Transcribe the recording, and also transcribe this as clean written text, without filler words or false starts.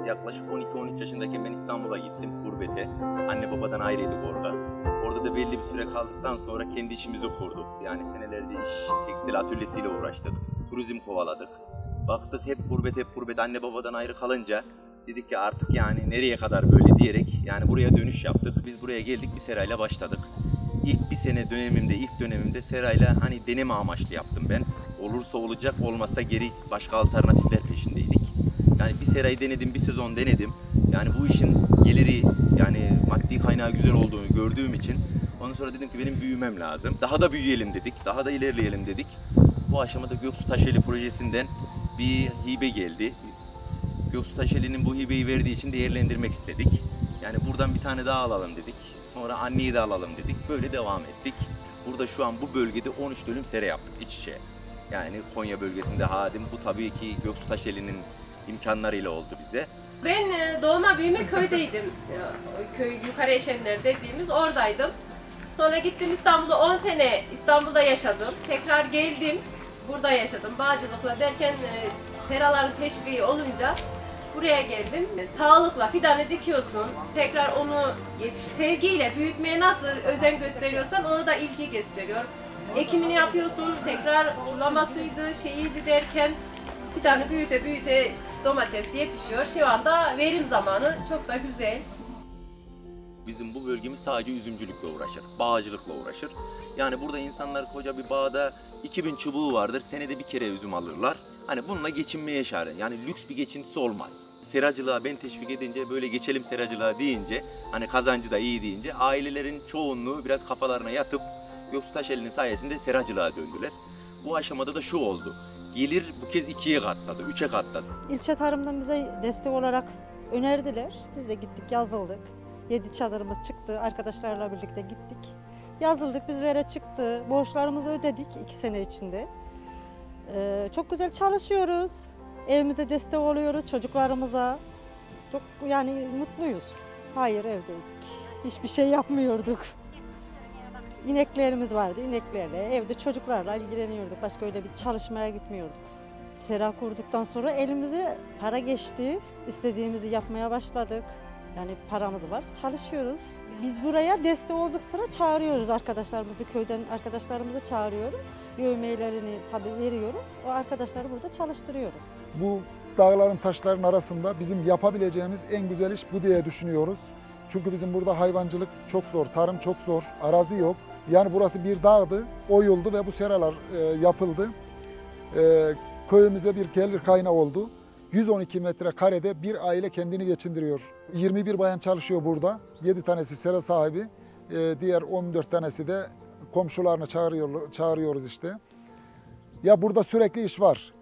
yaklaşık 12-13 yaşındayken ben İstanbul'a gittim gurbete. Anne babadan ayrıydık orada. Orada da belli bir süre kaldıktan sonra kendi işimizi kurduk. Yani senelerce tekstil atölyesiyle uğraştık. Turizm kovaladık. Baktık hep gurbet anne babadan ayrı kalınca dedik ki artık yani nereye kadar böyle diyerek yani buraya dönüş yaptık. Biz buraya geldik, bir serayla başladık. İlk dönemimde serayla hani deneme amaçlı yaptım ben. Olursa olacak, olmazsa geri başka alternatifler peşindeydik. Yani bir serayı denedim, bir sezon denedim. Yani bu işin geliri, yani maddi kaynağı güzel olduğunu gördüğüm için ondan sonra dedim ki benim büyümem lazım. Daha da büyüyelim dedik, daha da ilerleyelim dedik. Bu aşamada Göksu Taşeli projesinden bir hibe geldi. Göksu Taşeli'nin bu hibeyi verdiği için değerlendirmek istedik. Yani buradan bir tane daha alalım dedik. Sonra anneyi de alalım dedik. Böyle devam ettik. Burada şu an bu bölgede 13 dönüm sera yaptık iç içe. Yani Konya bölgesinde hadim. Bu tabii ki Göksu Taşeli'nin imkanlarıyla oldu bize. Ben doğma büyüme köydeydim. Köy Yukarı Eşenler dediğimiz oradaydım. Sonra gittim İstanbul'da 10 sene İstanbul'da yaşadım. Tekrar geldim. Burada yaşadım. Bağcılıkla derken seraların teşviği olunca buraya geldim. Sağlıkla fidanı dikiyorsun. Tekrar onu sevgiyle büyütmeye nasıl özen gösteriyorsan onu da ilgi gösteriyor. Ekimini yapıyorsun. Tekrar sulamasıydı, şeyiydi derken fidanı büyüte domates yetişiyor. Şu anda verim zamanı çok da güzel. Bizim bu bölgemiz sadece üzümcülükle uğraşır, bağcılıkla uğraşır. Yani burada insanlar koca bir bağda 2000 çubuğu vardır, senede bir kere üzüm alırlar. Hani bununla geçinmeye çare, yani lüks bir geçintisi olmaz. Seracılığa ben teşvik edince, böyle geçelim seracılığa deyince, hani kazancı da iyi deyince ailelerin çoğunluğu biraz kafalarına yatıp Göksu Taşeli'nin sayesinde seracılığa döndüler. Bu aşamada da şu oldu, gelir bu kez 2'ye katladı, 3'e katladı. İlçe tarımdan bize destek olarak önerdiler. Biz de gittik, yazıldık. 7 çadırımız çıktı, arkadaşlarla birlikte gittik. Yazıldık, bizlere çıktı, borçlarımızı ödedik 2 sene içinde. Çok güzel çalışıyoruz, evimize destek oluyoruz, çocuklarımıza. Çok yani mutluyuz. Hayır, evdeydik, hiçbir şey yapmıyorduk. İneklerimiz vardı, ineklerle, evde çocuklarla ilgileniyorduk, başka öyle bir çalışmaya gitmiyorduk. Sera kurduktan sonra elimize para geçti, istediğimizi yapmaya başladık. Yani paramız var, çalışıyoruz. Biz buraya destek olduk sıra çağırıyoruz arkadaşlarımızı, köyden arkadaşlarımızı çağırıyoruz. Yövmeyelerini tabii veriyoruz, o arkadaşları burada çalıştırıyoruz. Bu dağların taşların arasında bizim yapabileceğimiz en güzel iş bu diye düşünüyoruz. Çünkü bizim burada hayvancılık çok zor, tarım çok zor, arazi yok. Yani burası bir dağdı, oyuldu ve bu seralar yapıldı. Köyümüze bir gelir kaynağı oldu. 112 metrekarede bir aile kendini geçindiriyor. 21 bayan çalışıyor burada. 7 tanesi sera sahibi. Diğer 14 tanesi de komşularını çağırıyoruz işte. Ya burada sürekli iş var.